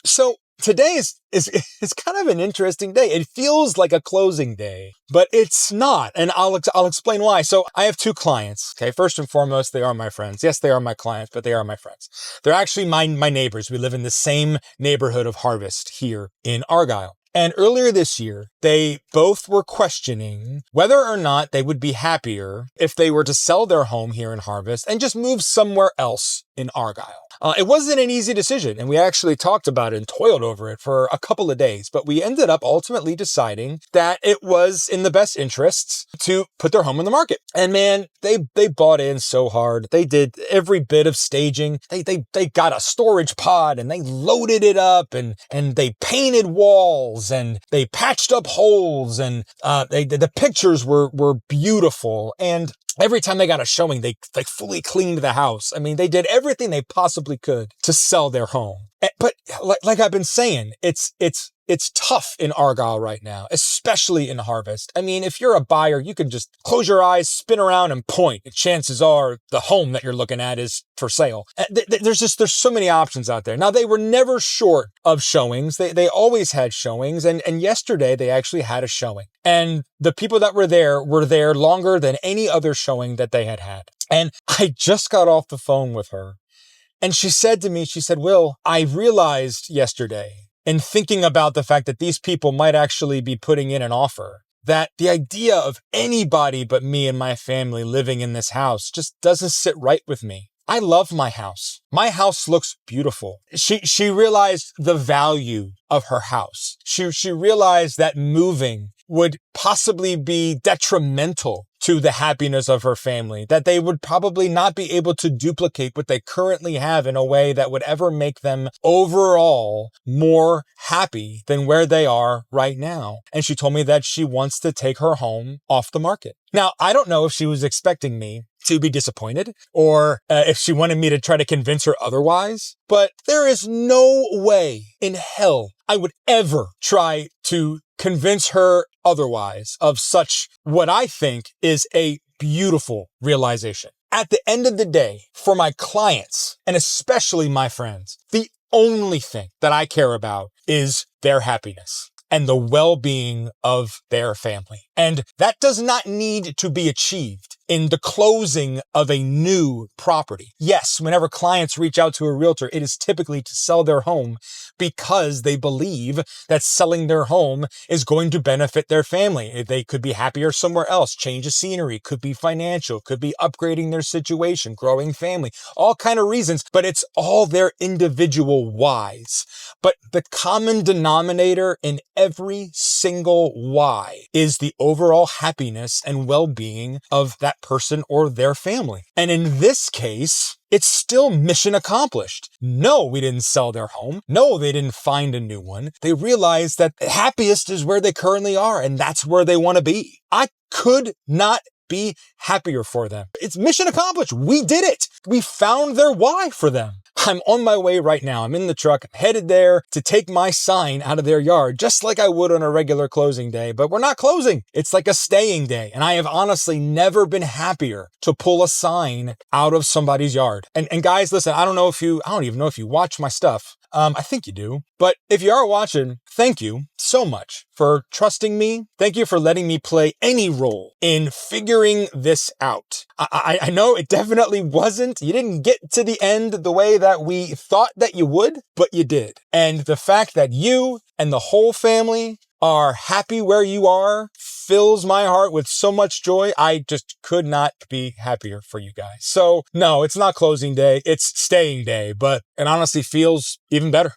So today is kind of an interesting day. It feels like a closing day, but it's not. And I'll explain why. So I have two clients. Okay. First and foremost, they are my friends. Yes, they are my clients, but they are my friends. They're actually my neighbors. We live in the same neighborhood of Harvest here in Argyle. And earlier this year, they both were questioning whether or not they would be happier if they were to sell their home here in Harvest and just move somewhere else in Argyle. It wasn't an easy decision, and we actually talked about it and toiled over it for a couple of days, but we ended up ultimately deciding that it was in the best interests to put their home on the market. And man, they bought in so hard. They did every bit of staging. They got a storage pod and they loaded it up and they painted walls and they patched up holes and the pictures were beautiful. And every time they got a showing, they fully cleaned the house. I mean, they did everything they possibly could to sell their home. But like I've been saying, it's tough in Argyle right now, especially in Harvest. I mean, if you're a buyer, you can just close your eyes, spin around and point. And chances are the home that you're looking at is for sale. There's so many options out there. Now, they were never short of showings. They always had showings. And yesterday they actually had a showing. And the people that were there longer than any other showing that they had had. And I just got off the phone with her. And she said to me, Will, I realized yesterday in thinking about the fact that these people might actually be putting in an offer, that the idea of anybody but me and my family living in this house just doesn't sit right with me. I love my house. My house looks beautiful. She realized the value of her house. She realized that moving would possibly be detrimental to the happiness of her family, that they would probably not be able to duplicate what they currently have in a way that would ever make them overall more happy than where they are right now. And she told me that she wants to take her home off the market. Now, I don't know if she was expecting me to be disappointed or if she wanted me to try to convince her otherwise, but there is no way in hell I would ever try to convince her otherwise of such what I think is a beautiful realization. At the end of the day, for my clients, and especially my friends, the only thing that I care about is their happiness and the well-being of their family. And that does not need to be achieved in the closing of a new property. Yes, whenever clients reach out to a realtor, it is typically to sell their home because they believe that selling their home is going to benefit their family. They could be happier somewhere else, change of scenery, could be financial, could be upgrading their situation, growing family, all kind of reasons, but it's all their individual whys. But the common denominator in every single why is the overall happiness and well-being of that person or their family. And in this case, it's still mission accomplished. No, we didn't sell their home. No, they didn't find a new one. They realized that the happiest is where they currently are, and that's where they want to be. I could not be happier for them. It's mission accomplished. We did it. We found their why for them. I'm on my way right now. I'm in the truck. I'm headed there to take my sign out of their yard, just like I would on a regular closing day. But we're not closing. It's like a staying day. And I have honestly never been happier to pull a sign out of somebody's yard. And guys, listen, I don't even know if you watch my stuff. I think you do. But if you are watching, thank you so much for trusting me. Thank you for letting me play any role in figuring this out. I know it definitely wasn't. You didn't get to the end the way that we thought that you would, but you did. And the fact that you and the whole family are happy where you are fills my heart with so much joy. I just could not be happier for you guys. So no, it's not closing day. It's staying day, but it honestly feels even better.